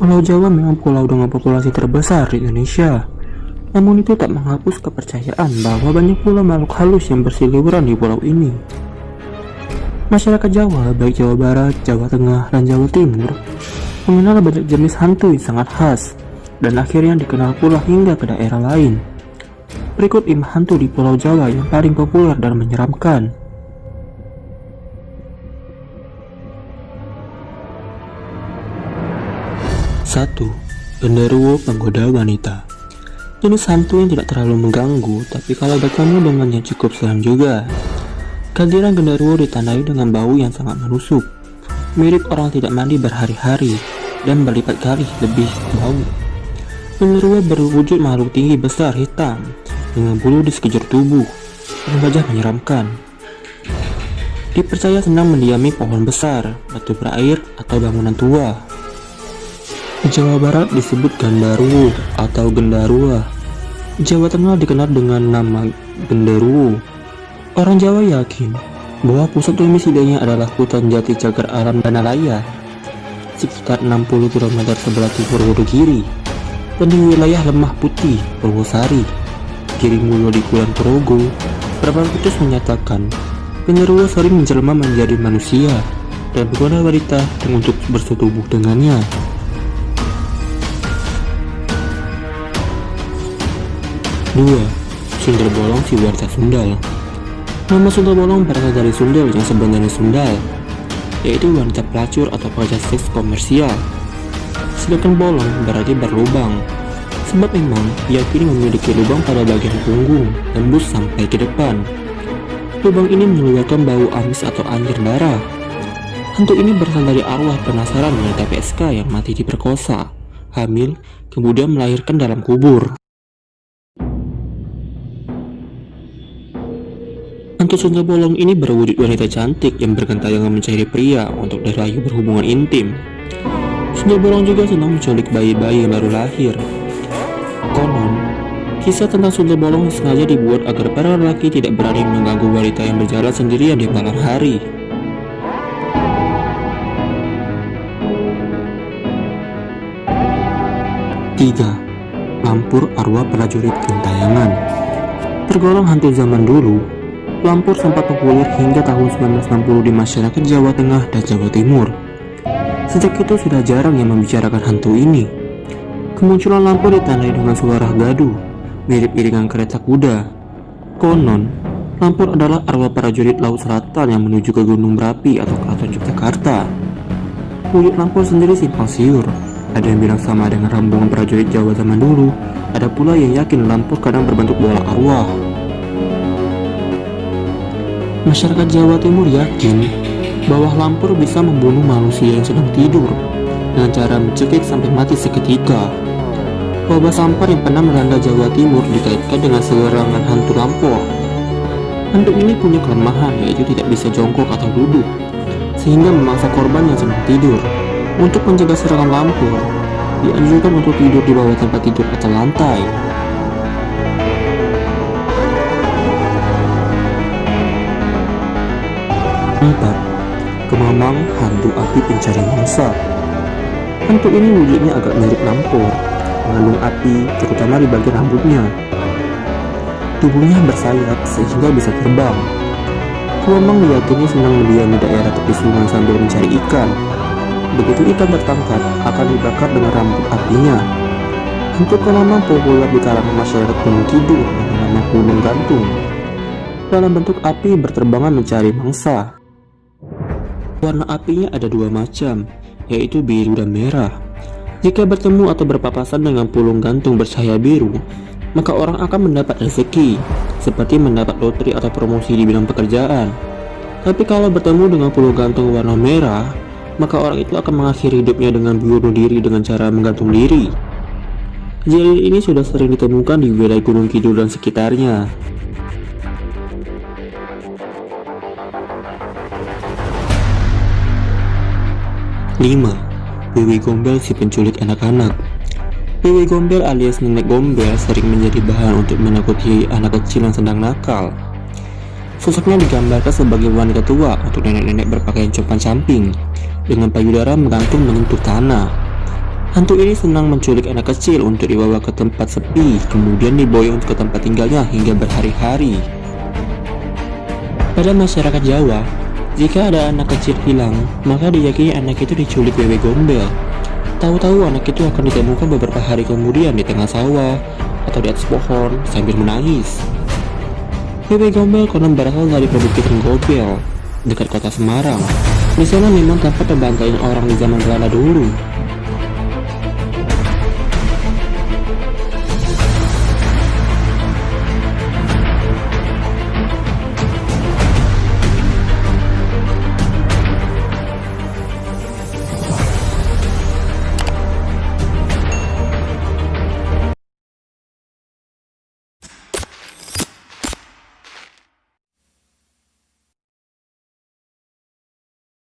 Pulau Jawa memang pulau dengan populasi terbesar di Indonesia. Namun itu tak menghapus kepercayaan bahwa banyak pula makhluk halus yang berseliweran di pulau ini. Masyarakat Jawa, baik Jawa Barat, Jawa Tengah, dan Jawa Timur, mengenal banyak jenis hantu yang sangat khas, dan akhirnya dikenal pula hingga ke daerah lain. Berikut 5 hantu di Pulau Jawa yang paling populer dan menyeramkan. 1. Genderuwo penggoda wanita. Jenis hantu yang tidak terlalu mengganggu, tapi kalau bertemu dengannya cukup seram juga. Kehadiran genderuwo ditandai dengan bau yang sangat menusuk, mirip orang tidak mandi berhari-hari, dan berlipat kali lebih bau. Genderuwo berwujud makhluk tinggi besar hitam, dengan bulu di sekujur tubuh, dan wajah menyeramkan. Dipercaya senang mendiami pohon besar, batu berair, atau bangunan tua. Di Jawa Barat disebut Gandaruwo atau Gendarua. Di Jawa Tengah dikenal dengan nama Genderuwo. Orang Jawa yakin bahwa pusat domisilinya adalah hutan jati cagar alam Danalaya, sekitar 60 km sebelah timur Wonogiri, dan di wilayah Lemah Putih, Purwosari, Girimulyo di Kulon Progo. Beberapa mitos menyatakan Genderuwo sering menjelma menjadi manusia dan menggoda wanita untuk bersetubuh dengannya. 2. Sundel bolong si wanita sundal. Nama sundel bolong berasal dari sundel yang sebenarnya sundal, yaitu wanita pelacur atau pekerja seks komersial. Sedangkan bolong berarti berlubang, sebab memang diyakini memiliki lubang pada bagian punggung tembus sampai ke depan. Lubang ini mengeluarkan bau amis atau anjir darah. Hantu ini berasal dari arwah penasaran wanita PSK yang mati diperkosa, hamil, kemudian melahirkan dalam kubur. Hantu sundel bolong ini berwujud wanita cantik yang bergentayangan mencari pria untuk dirayu berhubungan intim. Sundel bolong juga senang menculik bayi-bayi yang baru lahir. Konon, kisah tentang sundel bolong sengaja dibuat agar para lelaki tidak berani mengganggu wanita yang berjalan sendirian di malam hari. Tiga. Lampur arwah prajurit gentayangan. Tergolong hantu zaman dulu, Lampur sempat populer hingga tahun 1960 di masyarakat Jawa Tengah dan Jawa Timur. Sejak itu sudah jarang yang membicarakan hantu ini. Kemunculan Lampur ditandai dengan suara gaduh, mirip iringan kereta kuda. Konon, Lampur adalah arwah prajurit Laut Selatan yang menuju ke Gunung Merapi atau Keraton Yogyakarta. Wujud Lampur sendiri simpang siur. Ada yang bilang sama dengan rombongan prajurit Jawa zaman dulu. Ada pula yang yakin Lampur kadang berbentuk bola arwah. Masyarakat Jawa Timur yakin bahwa Lampur bisa membunuh manusia yang sedang tidur dengan cara mencekik sampai mati seketika. Wabah sampar yang pernah melanda Jawa Timur dikaitkan dengan serangan hantu Lampur. Hantu ini punya kelemahan, yaitu tidak bisa jongkok atau duduk, sehingga memaksa korban yang sedang tidur. Untuk mencegah serangan Lampur, dianjurkan untuk tidur di bawah tempat tidur atau lantai. 4. Kemamang hantu api pencari mangsa. Hantu ini wujudnya agak mirip Lampur, mengandung api terutama di bagian rambutnya. Tubuhnya bersayap sehingga bisa terbang. Kemamang diyakini senang mendiam di daerah tepi sungai sambil mencari ikan. Begitu ikan bertangkap, akan dibakar dengan rambut apinya. Hantu Kemamang populer di kalangan masyarakat Gunung Kidul dengan nama Gunung Gantung. Dalam bentuk api berterbangan mencari mangsa. Warna apinya ada 2 macam, yaitu biru dan merah. Jika bertemu atau berpapasan dengan pulung gantung bercahaya biru, maka orang akan mendapat rezeki, seperti mendapat lotre atau promosi di bidang pekerjaan. Tapi kalau bertemu dengan pulung gantung warna merah, maka orang itu akan mengakhiri hidupnya dengan bunuh diri dengan cara menggantung diri. Kejadian ini sudah sering ditemukan di wilayah Gunung Kidul dan sekitarnya. 5. Wewe Gombel si penculik anak-anak. Wewe Gombel alias nenek gombel sering menjadi bahan untuk menakuti anak kecil yang sedang nakal. Sosoknya digambarkan sebagai wanita tua untuk nenek-nenek berpakaian compan-camping dengan payudara menggantung menyentuh tanah. Hantu ini senang menculik anak kecil untuk dibawa ke tempat sepi, kemudian diboyong ke tempat tinggalnya hingga berhari-hari. Pada masyarakat Jawa, jika ada anak kecil hilang, maka diyakini anak itu diculik wewe gombel. Tahu-tahu anak itu akan ditemukan beberapa hari kemudian di tengah sawah atau di atas pohon sambil menangis. Wewe gombel konon berasal dari perbukitan Gobel, dekat kota Semarang. Di sana memang tempat pembantaian orang di zaman Belanda dulu.